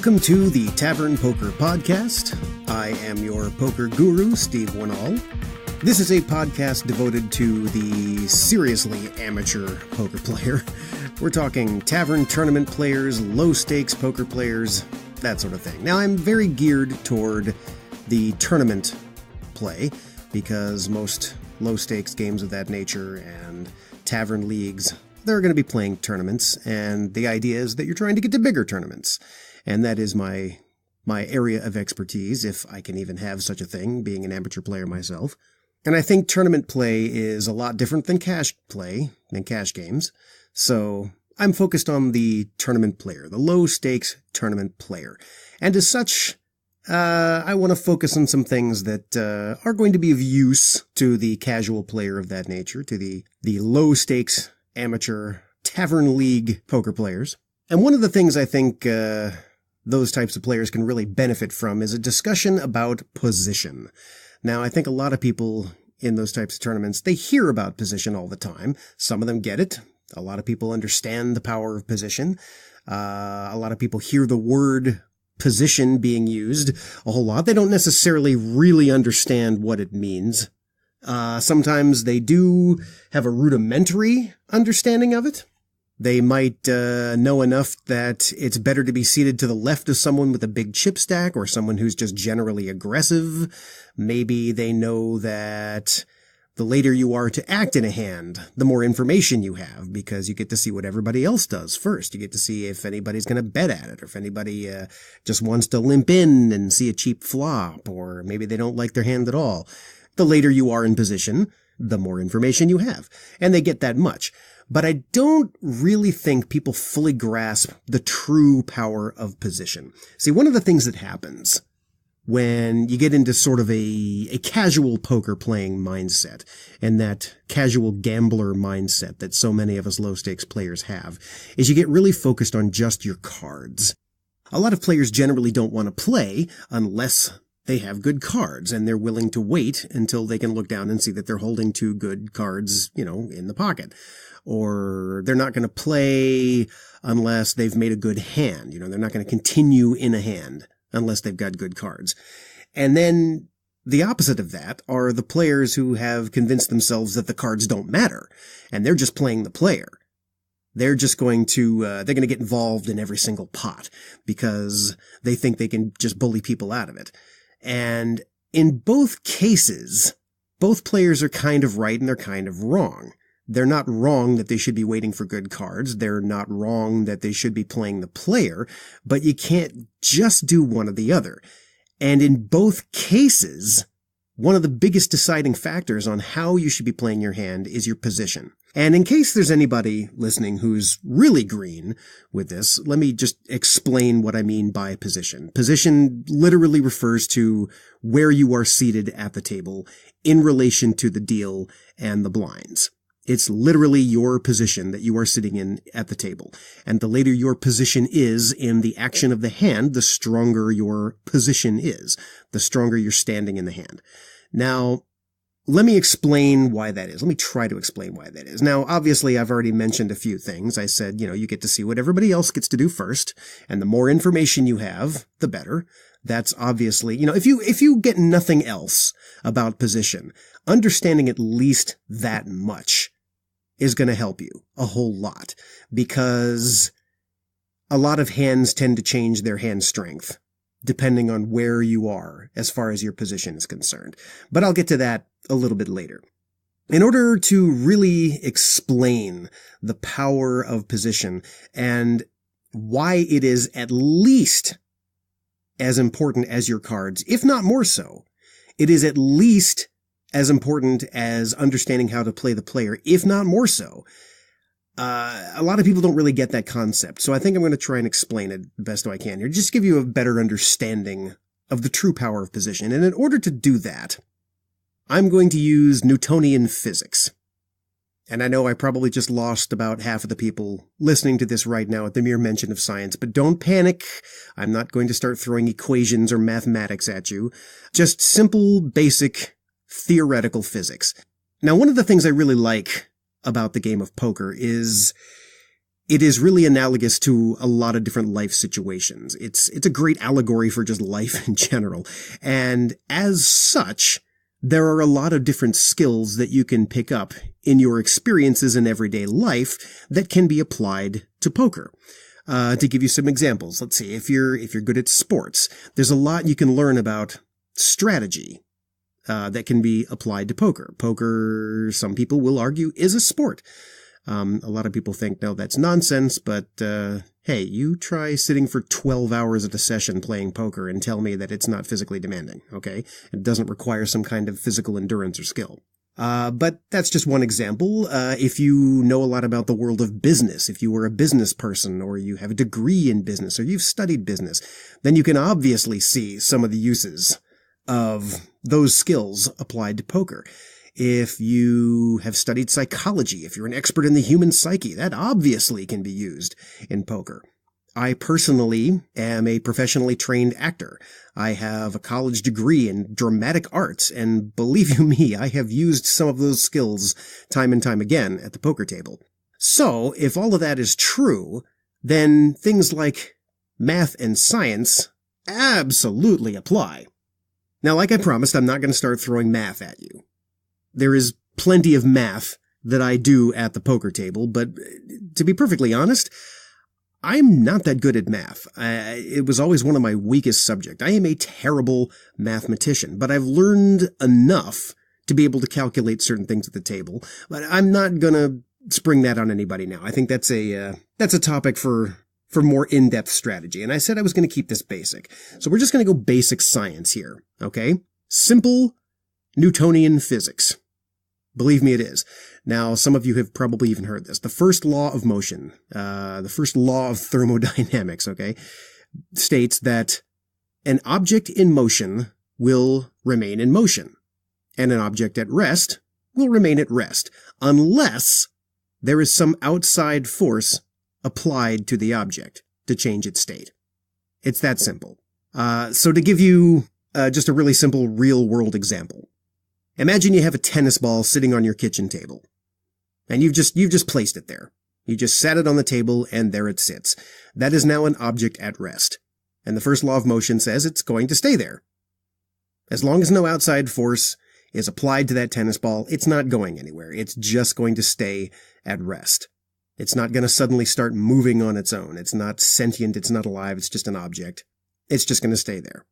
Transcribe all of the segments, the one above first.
Welcome to the Tavern Poker Podcast. I am your poker guru, Steve Wannall. This is a podcast devoted to the seriously amateur poker player. We're talking tavern tournament players, low-stakes poker players, that sort of thing. Now, I'm very geared toward the tournament play because most low-stakes games of that nature and tavern leagues, they're going to be playing tournaments, and the idea is that you're trying to get to bigger tournaments. And that is my area of expertise, if I can even have such a thing, being an amateur player myself. And I think tournament play is a lot different than cash play, than cash games. So I'm focused on the tournament player, the low-stakes tournament player. And as such, I want to focus on some things that are going to be of use to the casual player of that nature, to the low-stakes amateur tavern league poker players. And one of the things I think those types of players can really benefit from is a discussion about position. Now, I think a lot of people in those types of tournaments, they hear about position all the time. Some of them get it. A lot of people understand the power of position. A lot of people hear the word position being used a whole lot. They don't necessarily really understand what it means. Sometimes they do have a rudimentary understanding of it. They might know enough that it's better to be seated to the left of someone with a big chip stack or someone who's just generally aggressive. Maybe they know that the later you are to act in a hand, the more information you have, because you get to see what everybody else does first. You get to see if anybody's going to bet at it, or if anybody just wants to limp in and see a cheap flop, or maybe they don't like their hand at all. The later you are in position, the more information you have. And they get that much. But I don't really think people fully grasp the true power of position. See, one of the things that happens when you get into sort of a casual poker playing mindset, and that casual gambler mindset that so many of us low-stakes players have, is you get really focused on just your cards. A lot of players generally don't want to play unless they have good cards, and they're willing to wait until they can look down and see that they're holding two good cards, in the pocket. Or they're not going to play unless they've made a good hand. They're not going to continue in a hand unless they've got good cards. And then the opposite of that are the players who have convinced themselves that the cards don't matter, and they're just playing the player. They're just going to, they're going to get involved in every single pot because they think they can just bully people out of it. And in both cases, both players are kind of right and they're kind of wrong. They're not wrong that they should be waiting for good cards. They're not wrong that they should be playing the player, but you can't just do one or the other. And in both cases, one of the biggest deciding factors on how you should be playing your hand is your position. And in case there's anybody listening who's really green with this, let me just explain what I mean by position. Position literally refers to where you are seated at the table in relation to the deal and the blinds. It's literally your position that you are sitting in at the table. And the later your position is in the action of the hand, the stronger your position is, the stronger you're standing in the hand. Now, let me explain why that is. Let me try to explain why that is. Now, obviously, I've already mentioned a few things. I said, you get to see what everybody else gets to do first, and the more information you have, the better. That's obviously, if you get nothing else about position, understanding at least that much is going to help you a whole lot, because a lot of hands tend to change their hand strength depending on where you are as far as your position is concerned. But I'll get to that a little bit later. In order to really explain the power of position and why it is at least as important as your cards, if not more so, it is at least as important as understanding how to play the player, if not more so. A lot of people don't really get that concept, so I think I'm going to try and explain it the best I can here, just give you a better understanding of the true power of position. And in order to do that, I'm going to use Newtonian physics. And I know I probably just lost about half of the people listening to this right now at the mere mention of science, but don't panic. I'm not going to start throwing equations or mathematics at you. Just simple, basic, theoretical physics. Now, one of the things I really like about the game of poker is it is really analogous to a lot of different life situations. It's a great allegory for just life in general. And as such, there are a lot of different skills that you can pick up in your experiences in everyday life that can be applied to poker. To give you some examples, let's see, if you're good at sports, there's a lot you can learn about strategy that can be applied to poker. Poker, some people will argue, is a sport. A lot of people think, no, that's nonsense, but hey, you try sitting for 12 hours at a session playing poker and tell me that it's not physically demanding, okay? It doesn't require some kind of physical endurance or skill. But that's just one example. If you know a lot about the world of business, if you were a business person, or you have a degree in business, or you've studied business, then you can obviously see some of the uses of those skills applied to poker. If you have studied psychology, if you're an expert in the human psyche, that obviously can be used in poker. I personally am a professionally trained actor. I have a college degree in dramatic arts, and believe you me, I have used some of those skills time and time again at the poker table. So, if all of that is true, then things like math and science absolutely apply. Now, like I promised, I'm not going to start throwing math at you. There is plenty of math that I do at the poker table, but to be perfectly honest, I'm not that good at math. It was always one of my weakest subjects. I am a terrible mathematician, but I've learned enough to be able to calculate certain things at the table. But I'm not gonna spring that on anybody now. I think that's a topic for more in-depth strategy. And I said I was going to keep this basic. So we're just going to go basic science here, okay? Simple Newtonian physics. Believe me, it is. Now, some of you have probably even heard this. The first law of motion, the first law of thermodynamics, okay, states that an object in motion will remain in motion, and an object at rest will remain at rest, unless there is some outside force applied to the object to change its state. It's that simple. So to give you just a really simple real-world example, imagine you have a tennis ball sitting on your kitchen table, and you've just placed it there. You just sat it on the table, and there it sits. That is now an object at rest, and the first law of motion says it's going to stay there. As long as no outside force is applied to that tennis ball, it's not going anywhere. It's just going to stay at rest. It's not going to suddenly start moving on its own. It's not sentient, it's not alive, it's just an object. It's just going to stay there.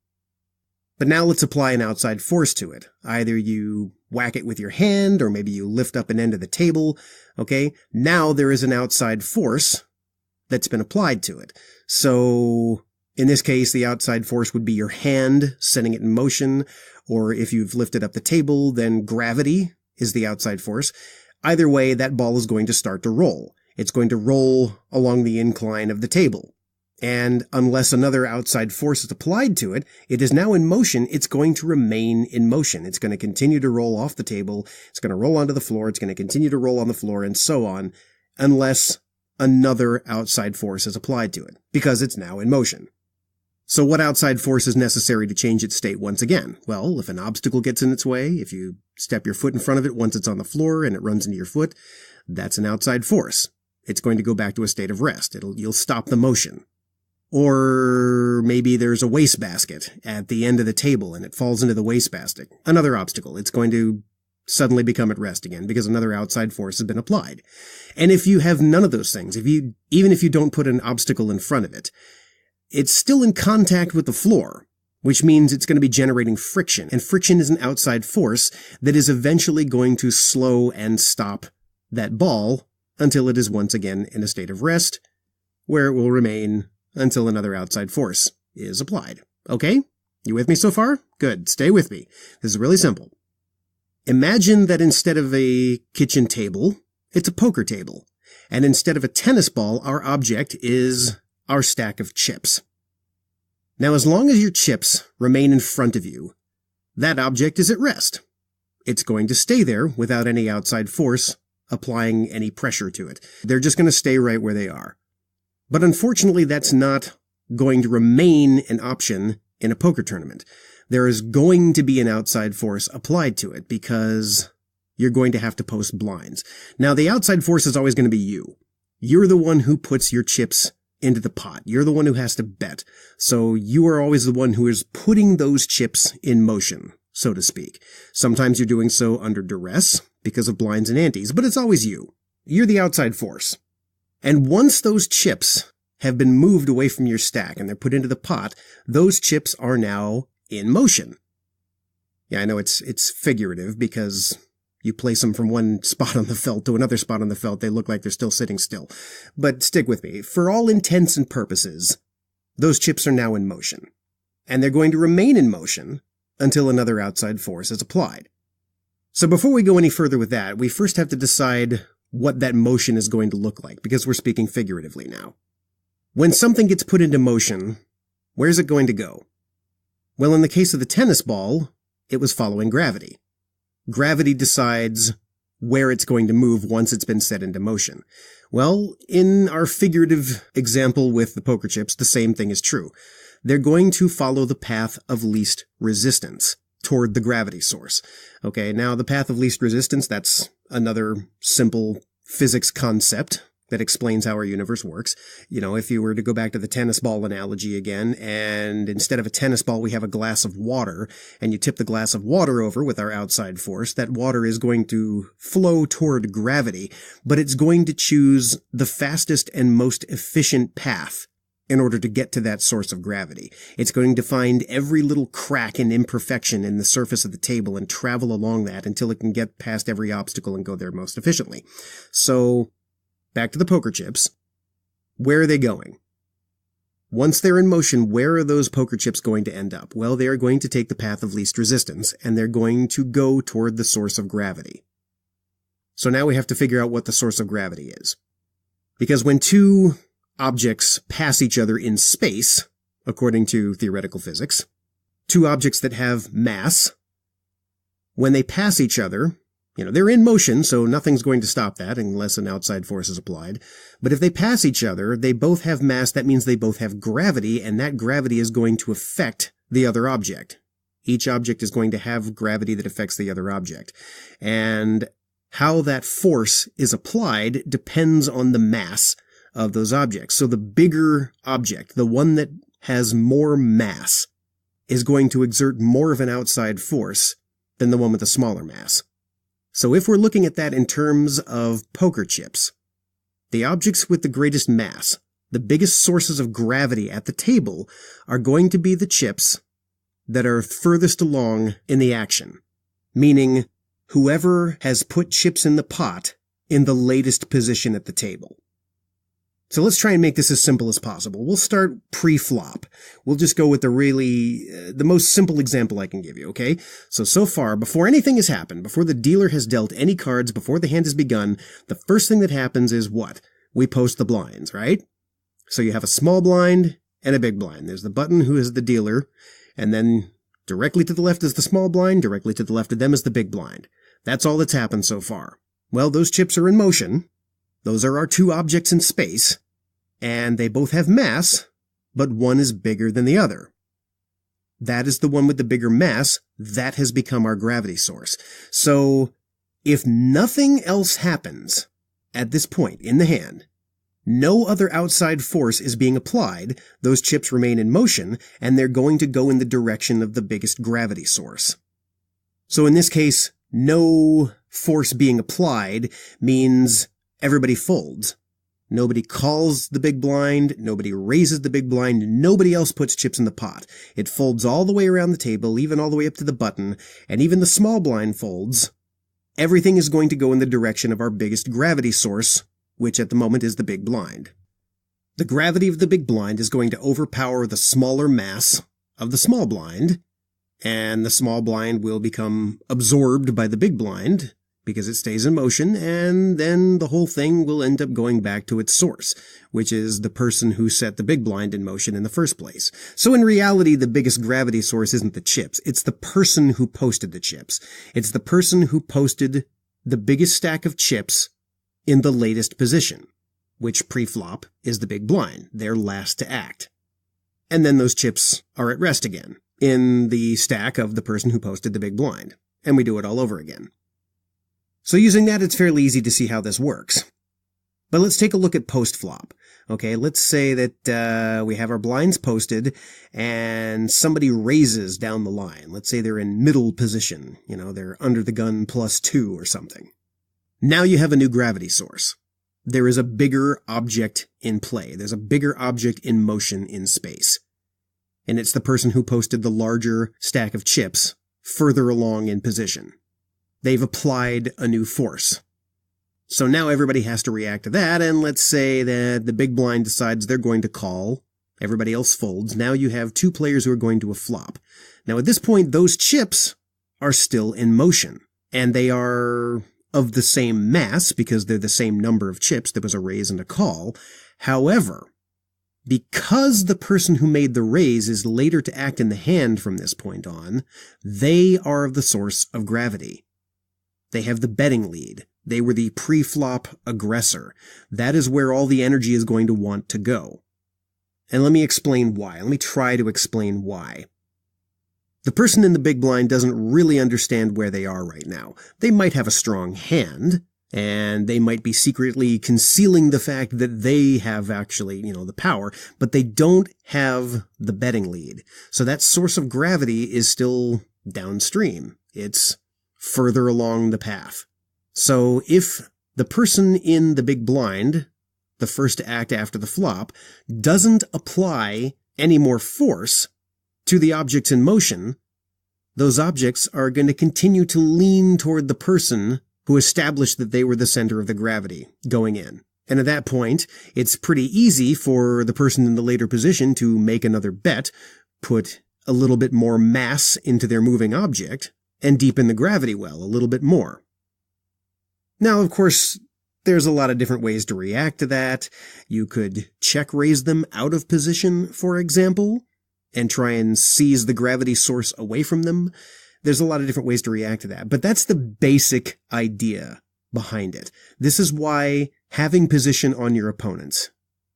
But now let's apply an outside force to it. Either you whack it with your hand, or maybe you lift up an end of the table, okay? Now there is an outside force that's been applied to it. So, in this case, the outside force would be your hand setting it in motion, or if you've lifted up the table, then gravity is the outside force. Either way, that ball is going to start to roll. It's going to roll along the incline of the table. And unless another outside force is applied to it, it is now in motion. It's going to remain in motion. It's going to continue to roll off the table. It's going to roll onto the floor. It's going to continue to roll on the floor, and so on, unless another outside force is applied to it, because it's now in motion. So what outside force is necessary to change its state once again? Well, if an obstacle gets in its way, if you step your foot in front of it once it's on the floor and it runs into your foot, that's an outside force. It's going to go back to a state of rest. You'll stop the motion. Or maybe there's a wastebasket at the end of the table and it falls into the wastebasket. Another obstacle. It's going to suddenly become at rest again because another outside force has been applied. And if you have none of those things, even if you don't put an obstacle in front of it, it's still in contact with the floor, which means it's going to be generating friction. And friction is an outside force that is eventually going to slow and stop that ball until it is once again in a state of rest, where it will remain until another outside force is applied. Okay? You with me so far? Good. Stay with me. This is really simple. Imagine that instead of a kitchen table, it's a poker table. And instead of a tennis ball, our object is our stack of chips. Now, as long as your chips remain in front of you, that object is at rest. It's going to stay there without any outside force applying any pressure to it. They're just going to stay right where they are. But unfortunately, that's not going to remain an option in a poker tournament. There is going to be an outside force applied to it because you're going to have to post blinds. Now, the outside force is always going to be you. You're the one who puts your chips into the pot. You're the one who has to bet. So you are always the one who is putting those chips in motion, so to speak. Sometimes you're doing so under duress because of blinds and antes, but it's always you. You're the outside force. And once those chips have been moved away from your stack and they're put into the pot, those chips are now in motion. Yeah, I know it's figurative because you place them from one spot on the felt to another spot on the felt, they look like they're still sitting still. But stick with me. For all intents and purposes, those chips are now in motion. And they're going to remain in motion until another outside force is applied. So before we go any further with that, we first have to decide what that motion is going to look like, because we're speaking figuratively now. When something gets put into motion, where's it going to go? Well, in the case of the tennis ball, it was following gravity. Gravity decides where it's going to move once it's been set into motion. Well, in our figurative example with the poker chips, the same thing is true. They're going to follow the path of least resistance toward the gravity source. Okay, now the path of least resistance, that's another simple physics concept that explains how our universe works. You know, if you were to go back to the tennis ball analogy again, and instead of a tennis ball, we have a glass of water, and you tip the glass of water over with our outside force, that water is going to flow toward gravity, but it's going to choose the fastest and most efficient path in order to get to that source of gravity. It's going to find every little crack and imperfection in the surface of the table and travel along that until it can get past every obstacle and go there most efficiently. So, back to the poker chips. Where are they going? Once they're in motion, where are those poker chips going to end up? Well, they are going to take the path of least resistance, and they're going to go toward the source of gravity. So now we have to figure out what the source of gravity is. Because when two objects pass each other in space, according to theoretical physics, two objects that have mass, when they pass each other, they're in motion, so nothing's going to stop that unless an outside force is applied. But if they pass each other, they both have mass. That means they both have gravity, and that gravity is going to affect the other object. Each object is going to have gravity that affects the other object. And how that force is applied depends on the mass of those objects. So the bigger object, the one that has more mass, is going to exert more of an outside force than the one with a smaller mass. So if we're looking at that in terms of poker chips, the objects with the greatest mass, the biggest sources of gravity at the table, are going to be the chips that are furthest along in the action, meaning whoever has put chips in the pot in the latest position at the table. So let's try and make this as simple as possible. We'll start pre-flop. We'll just go with the most simple example I can give you, okay? So far, before anything has happened, before the dealer has dealt any cards, before the hand has begun, the first thing that happens is what? We post the blinds, right? So you have a small blind and a big blind. There's the button who is the dealer, and then directly to the left is the small blind, directly to the left of them is the big blind. That's all that's happened so far. Well, those chips are in motion. Those are our two objects in space, and they both have mass, but one is bigger than the other. That is the one with the bigger mass. That has become our gravity source. So, if nothing else happens at this point in the hand, no other outside force is being applied, those chips remain in motion, and they're going to go in the direction of the biggest gravity source. So in this case, no force being applied means everybody folds. Nobody calls the big blind, nobody raises the big blind, nobody else puts chips in the pot. It folds all the way around the table, even all the way up to the button, and even the small blind folds. Everything is going to go in the direction of our biggest gravity source, which at the moment is the big blind. The gravity of the big blind is going to overpower the smaller mass of the small blind, and the small blind will become absorbed by the big blind, because it stays in motion, and then the whole thing will end up going back to its source, which is the person who set the big blind in motion in the first place. So in reality, the biggest gravity source isn't the chips, it's the person who posted the chips. It's the person who posted the biggest stack of chips in the latest position, which pre-flop is the big blind. They're last to act. And then those chips are at rest again, in the stack of the person who posted the big blind. And we do it all over again. So using that, it's fairly easy to see how this works. But let's take a look at post-flop. Okay, let's say that we have our blinds posted and somebody raises down the line. Let's say they're in middle position. They're under the gun +2 or something. Now you have a new gravity source. There is a bigger object in play. There's a bigger object in motion in space. And it's the person who posted the larger stack of chips further along in position. They've applied a new force. So now everybody has to react to that, and let's say that the big blind decides they're going to call, everybody else folds. Now you have two players who are going to a flop. Now at this point, those chips are still in motion, and they are of the same mass because they're the same number of chips. There was a raise and a call. However, because the person who made the raise is later to act in the hand from this point on, they are the source of gravity. They have the betting lead. They were the pre-flop aggressor. That is where all the energy is going to want to go. And let me explain why. Let me try to explain why. The person in the big blind doesn't really understand where they are right now. They might have a strong hand, and they might be secretly concealing the fact that they have actually, the power, but they don't have the betting lead. So that source of gravity is still downstream. It's further along the path. So if the person in the big blind, the first to act after the flop, doesn't apply any more force to the objects in motion, those objects are going to continue to lean toward the person who established that they were the center of the gravity going in. And at that point, it's pretty easy for the person in the later position to make another bet, put a little bit more mass into their moving object, and deepen the gravity well a little bit more. Now, of course, there's a lot of different ways to react to that. You could check raise them out of position, for example, and try and seize the gravity source away from them. There's a lot of different ways to react to that, but that's the basic idea behind it. This is why having position on your opponents,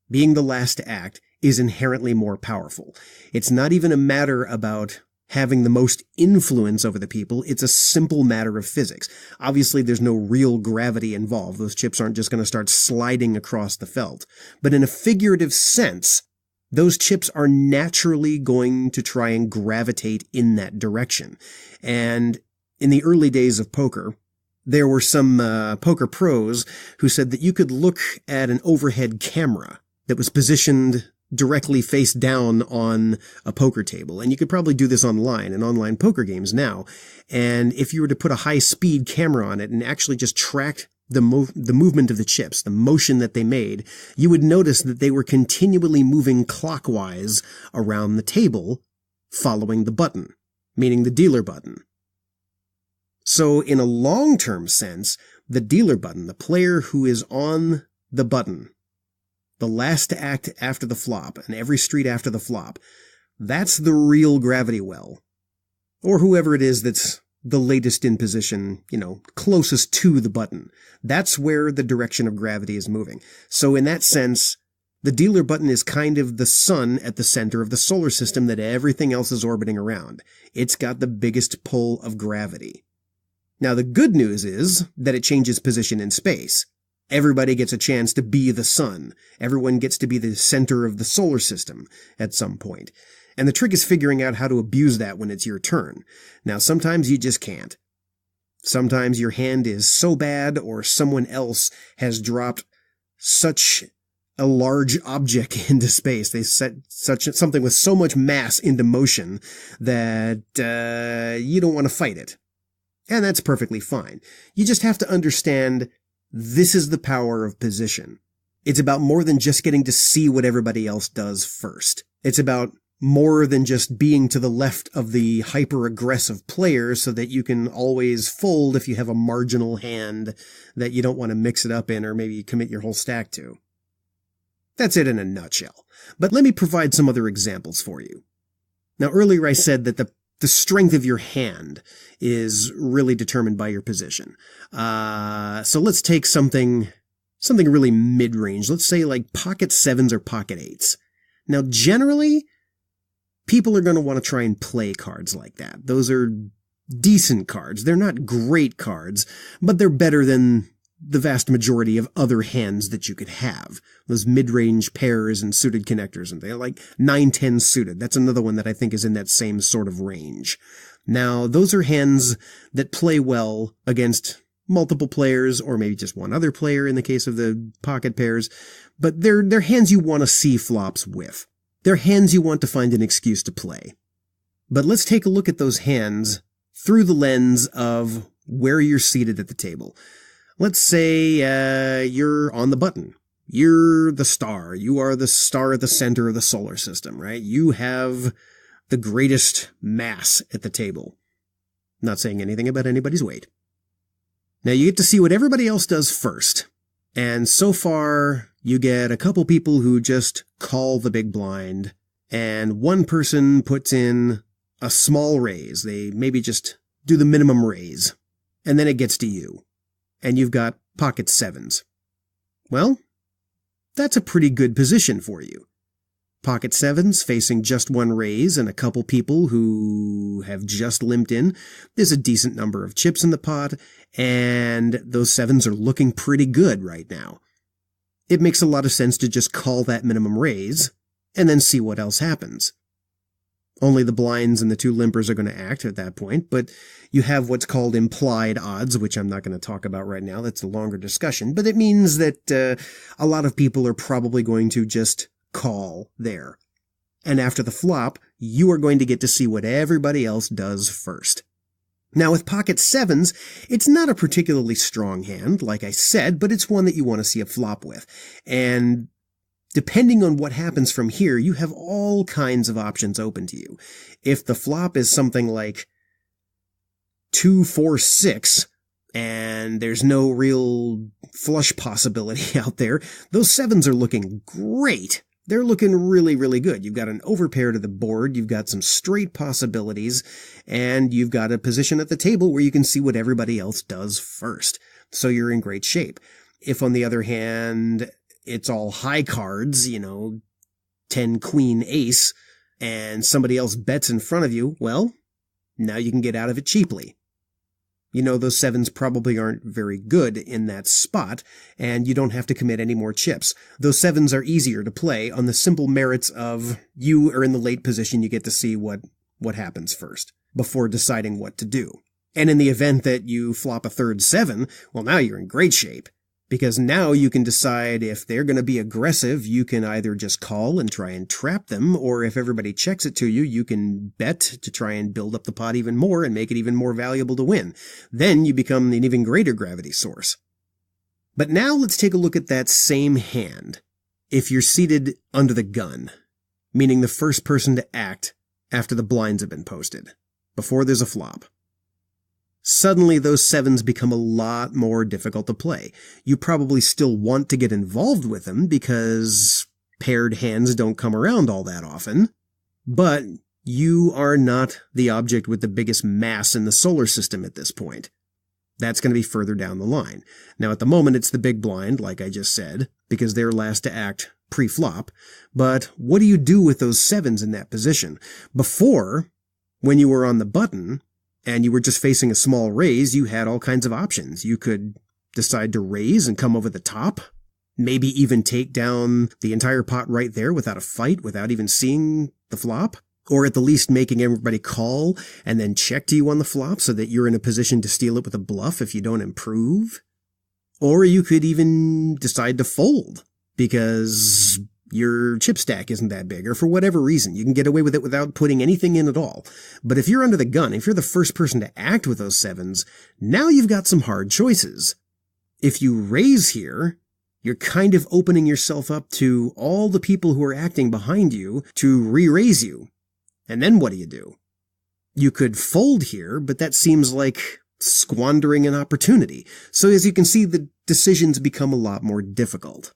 being the last to act, is inherently more powerful. It's not even a matter about having the most influence over the people. It's a simple matter of physics. Obviously, there's no real gravity involved. Those chips aren't just going to start sliding across the felt. But in a figurative sense, those chips are naturally going to try and gravitate in that direction. And in the early days of poker, there were some poker pros who said that you could look at an overhead camera that was positioned directly face down on a poker table. And you could probably do this online in online poker games now. And if you were to put a high-speed camera on it and actually just track the movement of the chips, the motion that they made, you would notice that they were continually moving clockwise around the table, following the button, meaning the dealer button. So in a long-term sense, the dealer button, the player who is on the button, the last to act after the flop, and every street after the flop, that's the real gravity well. Or whoever it is that's the latest in position, closest to the button. That's where the direction of gravity is moving. So in that sense, the dealer button is kind of the sun at the center of the solar system that everything else is orbiting around. It's got the biggest pull of gravity. Now the good news is that it changes position in space. Everybody gets a chance to be the sun. Everyone gets to be the center of the solar system at some point. And the trick is figuring out how to abuse that when it's your turn. Now, sometimes you just can't. Sometimes your hand is so bad or someone else has dropped such a large object into space. They set something with so much mass into motion that you don't want to fight it. And that's perfectly fine. You just have to understand this is the power of position. It's about more than just getting to see what everybody else does first. It's about more than just being to the left of the hyper-aggressive player so that you can always fold if you have a marginal hand that you don't want to mix it up in or maybe commit your whole stack to. That's it in a nutshell. But let me provide some other examples for you. Now, earlier I said that the strength of your hand is really determined by your position. So let's take something really mid-range. Let's say like pocket sevens or pocket eights. Now, generally, people are going to want to try and play cards like that. Those are decent cards. They're not great cards, but they're better than the vast majority of other hands that you could have. Those mid-range pairs and suited connectors, and they're like 9-10 suited. That's another one that I think is in that same sort of range. Now, those are hands that play well against multiple players, or maybe just one other player in the case of the pocket pairs, but they're hands you want to see flops with. They're hands you want to find an excuse to play. But let's take a look at those hands through the lens of where you're seated at the table. Let's say you're on the button. You're the star. You are the star at the center of the solar system, right? You have the greatest mass at the table. Not saying anything about anybody's weight. Now you get to see what everybody else does first. And so far, you get a couple people who just call the big blind, and one person puts in a small raise. They maybe just do the minimum raise. And then it gets to you. And you've got pocket sevens. Well, that's a pretty good position for you. Pocket sevens facing just one raise and a couple people who have just limped in. There's a decent number of chips in the pot, and those sevens are looking pretty good right now. It makes a lot of sense to just call that minimum raise, and then see what else happens. Only the blinds and the two limpers are going to act at that point, but you have what's called implied odds, which I'm not going to talk about right now. That's a longer discussion, but it means that a lot of people are probably going to just call there. And after the flop, you are going to get to see what everybody else does first. Now, with pocket sevens, it's not a particularly strong hand, like I said, but it's one that you want to see a flop with. And depending on what happens from here, you have all kinds of options open to you. If the flop is something like 2, 4, 6, and there's no real flush possibility out there, those sevens are looking great. They're looking really, really good. You've got an overpair to the board, you've got some straight possibilities, and you've got a position at the table where you can see what everybody else does first. So you're in great shape. If, on the other hand, it's all high cards, 10 queen ace, and somebody else bets in front of you, well, now you can get out of it cheaply. Those sevens probably aren't very good in that spot, and you don't have to commit any more chips. Those sevens are easier to play on the simple merits of you are in the late position, you get to see what happens first, before deciding what to do. And in the event that you flop a third seven, well, now you're in great shape. Because now you can decide if they're going to be aggressive, you can either just call and try and trap them, or if everybody checks it to you, you can bet to try and build up the pot even more and make it even more valuable to win. Then you become an even greater gravity source. But now let's take a look at that same hand. If you're seated under the gun, meaning the first person to act after the blinds have been posted, before there's a flop. Suddenly those sevens become a lot more difficult to play. You probably still want to get involved with them because paired hands don't come around all that often, but you are not the object with the biggest mass in the solar system at this point. That's going to be further down the line. Now at the moment it's the big blind, like I just said, because they're last to act pre-flop, but what do you do with those sevens in that position? Before, when you were on the button, and you were just facing a small raise, you had all kinds of options. You could decide to raise and come over the top, maybe even take down the entire pot right there without a fight, without even seeing the flop, or at the least making everybody call and then check to you on the flop so that you're in a position to steal it with a bluff if you don't improve. Or you could even decide to fold because your chip stack isn't that big, or for whatever reason, you can get away with it without putting anything in at all. But if you're under the gun, if you're the first person to act with those sevens, now you've got some hard choices. If you raise here, you're kind of opening yourself up to all the people who are acting behind you to re-raise you. And then what do? You could fold here, but that seems like squandering an opportunity. So as you can see, the decisions become a lot more difficult.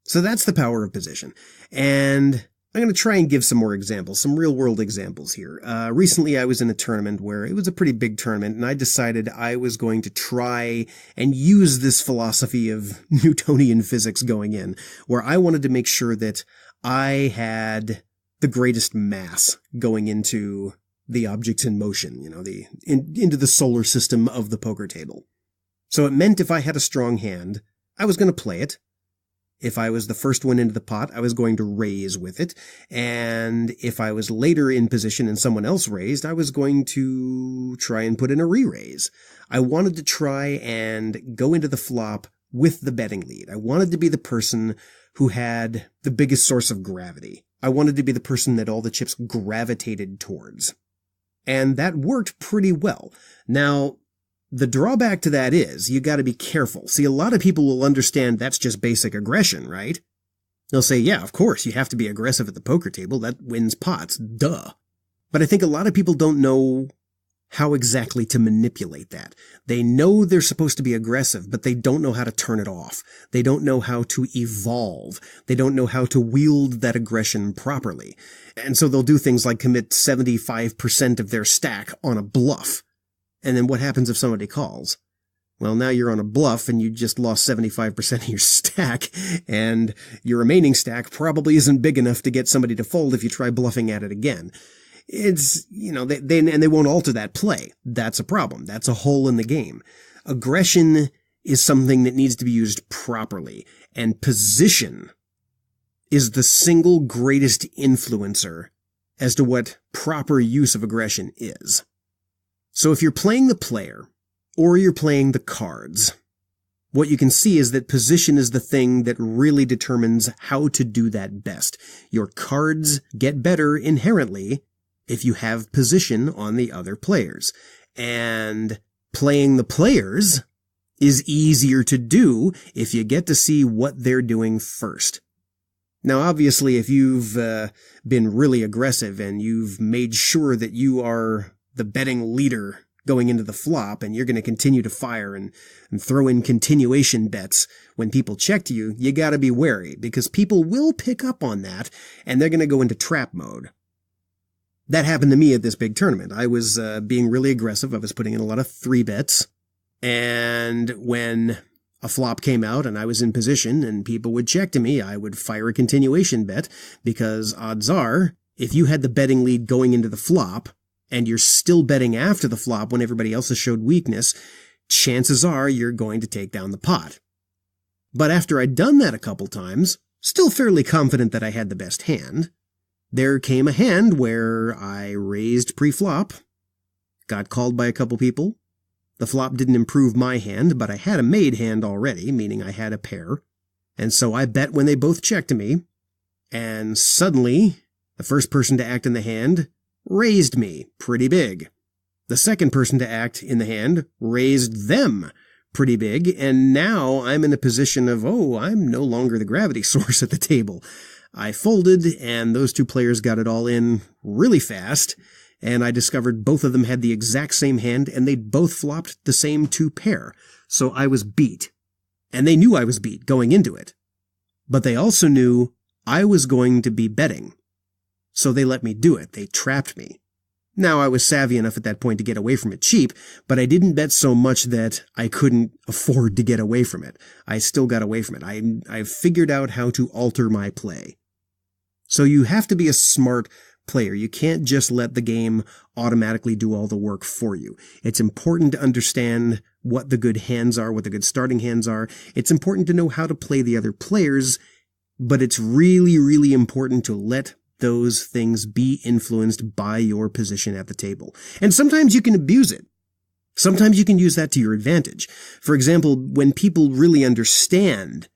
So that's the power of position. And I'm going to try and give some more examples, some real-world examples here. Recently, I was in a tournament where it was a pretty big tournament, and I decided I was going to try and use this philosophy of Newtonian physics going in, where I wanted to make sure that I had the greatest mass going into the objects in motion, into the solar system of the poker table. So it meant if I had a strong hand, I was going to play it. If I was the first one into the pot, I was going to raise with it. And if I was later in position and someone else raised, I was going to try and put in a re-raise. I wanted to try and go into the flop with the betting lead. I wanted to be the person who had the biggest source of gravity. I wanted to be the person that all the chips gravitated towards. And that worked pretty well. Now, the drawback to that is you got to be careful. See, a lot of people will understand that's just basic aggression, right? They'll say, yeah, of course, you have to be aggressive at the poker table. That wins pots. Duh. But I think a lot of people don't know how exactly to manipulate that. They know they're supposed to be aggressive, but they don't know how to turn it off. They don't know how to evolve. They don't know how to wield that aggression properly. And so they'll do things like commit 75% of their stack on a bluff. And then what happens if somebody calls? Well, now you're on a bluff and you just lost 75% of your stack, and your remaining stack probably isn't big enough to get somebody to fold if you try bluffing at it again. It's, they won't alter that play. That's a problem. That's a hole in the game. Aggression is something that needs to be used properly, and position is the single greatest influencer as to what proper use of aggression is. So if you're playing the player, or you're playing the cards, what you can see is that position is the thing that really determines how to do that best. Your cards get better inherently if you have position on the other players. And playing the players is easier to do if you get to see what they're doing first. Now, obviously, if you've been really aggressive and you've made sure that you are the betting leader going into the flop, and you're going to continue to fire and throw in continuation bets when people check to you, you got to be wary, because people will pick up on that, and they're going to go into trap mode. That happened to me at this big tournament. I was being really aggressive. I was putting in a lot of 3-bets, and when a flop came out and I was in position and people would check to me, I would fire a continuation bet, because odds are, if you had the betting lead going into the flop, and you're still betting after the flop when everybody else has showed weakness, chances are you're going to take down the pot. But after I'd done that a couple times, still fairly confident that I had the best hand, there came a hand where I raised pre-flop, got called by a couple people. The flop didn't improve my hand, but I had a made hand already, meaning I had a pair. And so I bet when they both checked me, and suddenly, the first person to act in the hand raised me pretty big. The second person to act in the hand raised them pretty big, and now I'm in a position of, I'm no longer the gravity source at the table. I folded, and those two players got it all in really fast, and I discovered both of them had the exact same hand, and they'd both flopped the same 2 pair. So I was beat. And they knew I was beat going into it. But they also knew I was going to be betting. So they let me do it. They trapped me. Now, I was savvy enough at that point to get away from it cheap, but I didn't bet so much that I couldn't afford to get away from it. I still got away from it. I figured out how to alter my play. So you have to be a smart player. You can't just let the game automatically do all the work for you. It's important to understand what the good hands are, what the good starting hands are. It's important to know how to play the other players, but it's really, really important to let those things be influenced by your position at the table. And sometimes you can abuse it. Sometimes you can use that to your advantage. For example, when people really understand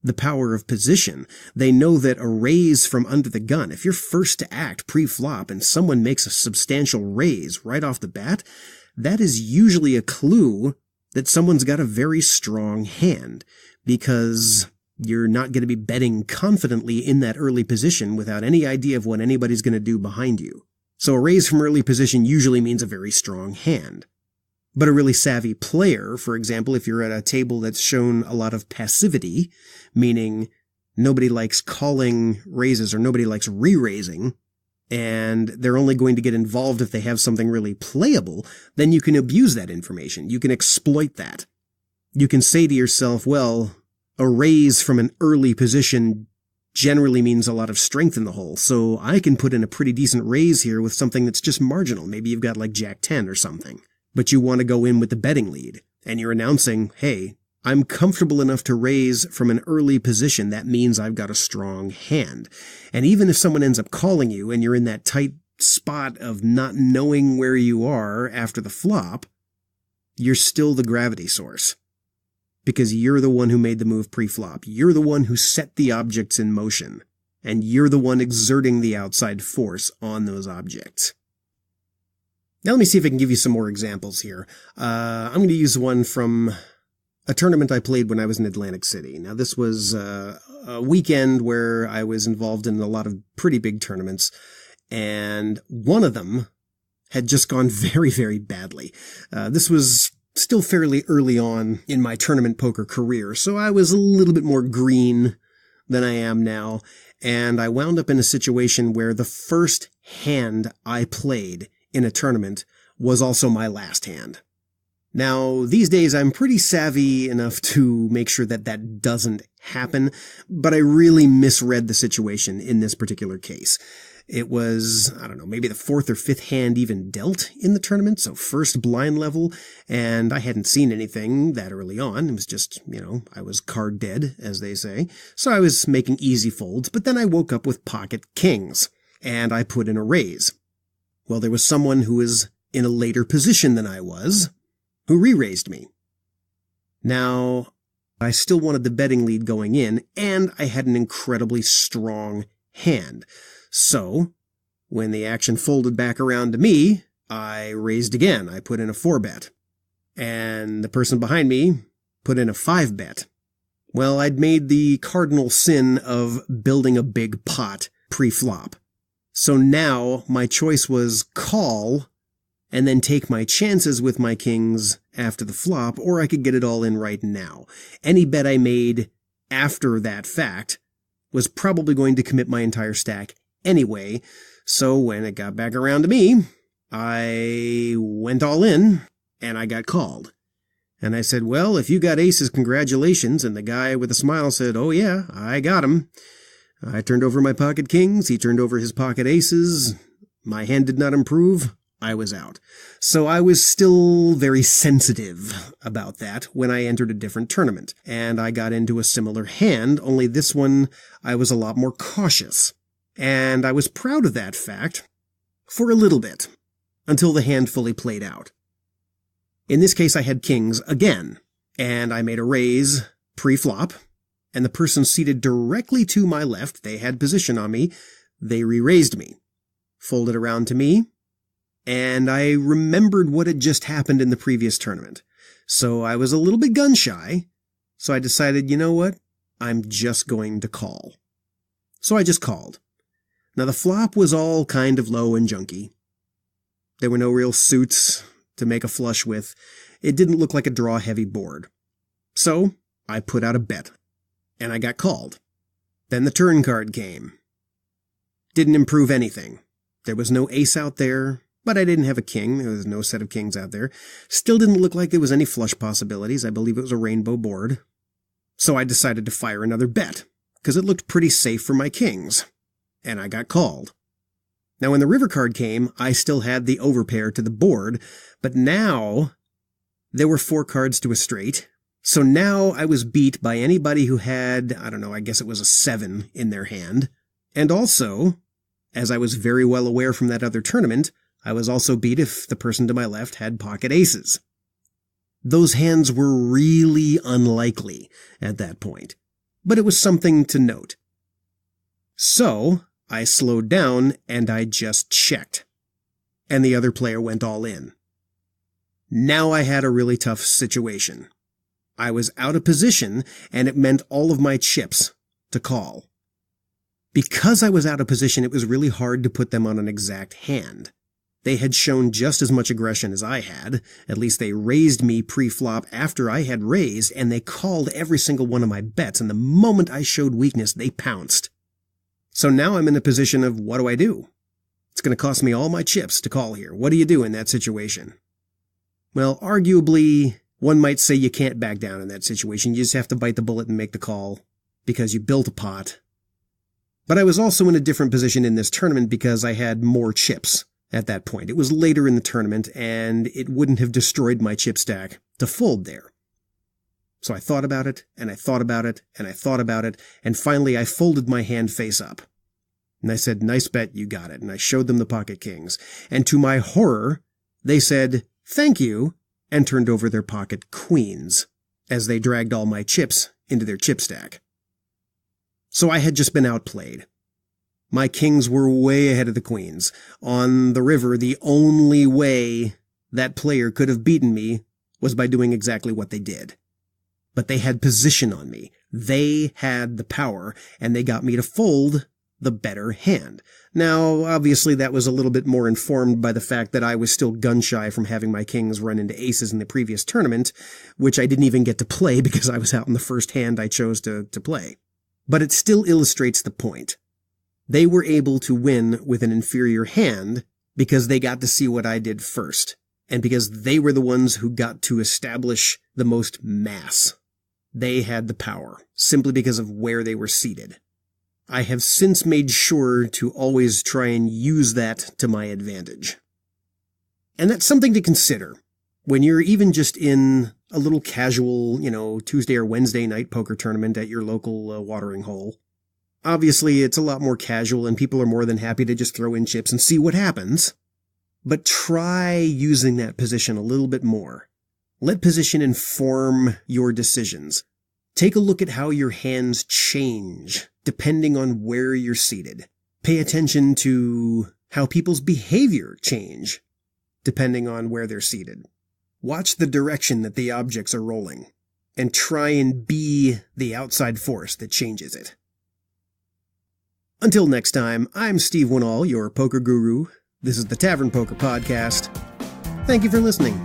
the power of position, they know that a raise from under the gun, if you're first to act pre-flop and someone makes a substantial raise right off the bat, that is usually a clue that someone's got a very strong hand, because you're not going to be betting confidently in that early position without any idea of what anybody's going to do behind you. So a raise from early position usually means a very strong hand. But a really savvy player, for example, if you're at a table that's shown a lot of passivity, meaning nobody likes calling raises or nobody likes re-raising, and they're only going to get involved if they have something really playable, then you can abuse that information. You can exploit that. You can say to yourself, well, a raise from an early position generally means a lot of strength in the hole, so I can put in a pretty decent raise here with something that's just marginal. Maybe you've got like Jack 10 or something, but you want to go in with the betting lead. and you're announcing, hey, I'm comfortable enough to raise from an early position. That means I've got a strong hand. And even if someone ends up calling you and you're in that tight spot of not knowing where you are after the flop, you're still the gravity source. Because you're the one who made the move pre-flop. You're the one who set the objects in motion. And you're the one exerting the outside force on those objects. Now let me see if I can give you some more examples here. I'm going to use one from a tournament I played when I was in Atlantic City. Now this was a weekend where I was involved in a lot of pretty big tournaments, and one of them had just gone very, very badly. This was still fairly early on in my tournament poker career, so I was a little bit more green than I am now, and I wound up in a situation where the first hand I played in a tournament was also my last hand. Now, these days I'm pretty savvy enough to make sure that that doesn't happen, but I really misread the situation in this particular case. It was, I don't know, maybe the fourth or fifth hand even dealt in the tournament, so first blind level, and I hadn't seen anything that early on. It was just, I was card dead, as they say, so I was making easy folds, but then I woke up with pocket kings, and I put in a raise. Well, there was someone who was in a later position than I was, who re-raised me. Now, I still wanted the betting lead going in, and I had an incredibly strong hand. So, when the action folded back around to me, I raised again. I put in a 4-bet. And the person behind me put in a 5-bet. Well, I'd made the cardinal sin of building a big pot pre-flop. So now my choice was call and then take my chances with my kings after the flop, or I could get it all in right now. Any bet I made after that fact was probably going to commit my entire stack anyway, so when it got back around to me, I went all in, and I got called. And I said, well, if you got aces, congratulations, and the guy with a smile said, oh yeah, I got him. I turned over my pocket kings, he turned over his pocket aces, my hand did not improve, I was out. So I was still very sensitive about that when I entered a different tournament, and I got into a similar hand, only this one I was a lot more cautious. And I was proud of that fact for a little bit, until the hand fully played out. In this case I had kings again, and I made a raise pre-flop, and the person seated directly to my left, they had position on me, they re-raised me, folded around to me, and I remembered what had just happened in the previous tournament. So I was a little bit gun-shy, so I decided, you know what, I'm just going to call. So I just called. Now the flop was all kind of low and junky. There were no real suits to make a flush with. It didn't look like a draw-heavy board. So I put out a bet, and I got called. Then the turn card came. Didn't improve anything. There was no ace out there, but I didn't have a king. There was no set of kings out there. Still didn't look like there was any flush possibilities. I believe it was a rainbow board. So I decided to fire another bet, because it looked pretty safe for my kings. And I got called. Now when the river card came, I still had the overpair to the board, but now there were 4 cards to a straight. So now I was beat by anybody who had, I guess it was a 7 in their hand. And also, as I was very well aware from that other tournament, I was also beat if the person to my left had pocket aces. Those hands were really unlikely at that point, but it was something to note. So I slowed down and I just checked, and the other player went all in. Now I had a really tough situation. I was out of position, and it meant all of my chips to call. Because I was out of position, it was really hard to put them on an exact hand. They had shown just as much aggression as I had. At least they raised me pre-flop after I had raised, and they called every single one of my bets, and the moment I showed weakness, they pounced. So now I'm in a position of, what do I do? It's going to cost me all my chips to call here. What do you do in that situation? Well, arguably, one might say you can't back down in that situation. You just have to bite the bullet and make the call, because you built a pot. But I was also in a different position in this tournament because I had more chips at that point. It was later in the tournament, and it wouldn't have destroyed my chip stack to fold there. So I thought about it, and I thought about it, and I thought about it, and finally I folded my hand face up. And I said, "Nice bet, you got it." And I showed them the pocket kings. And to my horror, they said, "Thank you," and turned over their pocket queens, as they dragged all my chips into their chip stack. So I had just been outplayed. My kings were way ahead of the queens. On the river, the only way that player could have beaten me was by doing exactly what they did. But they had position on me. They had the power, and they got me to fold the better hand. Now, obviously, that was a little bit more informed by the fact that I was still gun-shy from having my kings run into aces in the previous tournament, which I didn't even get to play because I was out in the first hand I chose to play. But it still illustrates the point. They were able to win with an inferior hand because they got to see what I did first, and because they were the ones who got to establish the most mass. They had the power, simply because of where they were seated. I have since made sure to always try and use that to my advantage. And that's something to consider when you're even just in a little casual, Tuesday or Wednesday night poker tournament at your local watering hole. Obviously, it's a lot more casual and people are more than happy to just throw in chips and see what happens. But try using that position a little bit more. Let position inform your decisions. Take a look at how your hands change depending on where you're seated. Pay attention to how people's behavior change depending on where they're seated. Watch the direction that the objects are rolling and try and be the outside force that changes it. Until next time, I'm Steve Wannall, your poker guru. This is the Tavern Poker Podcast. Thank you for listening.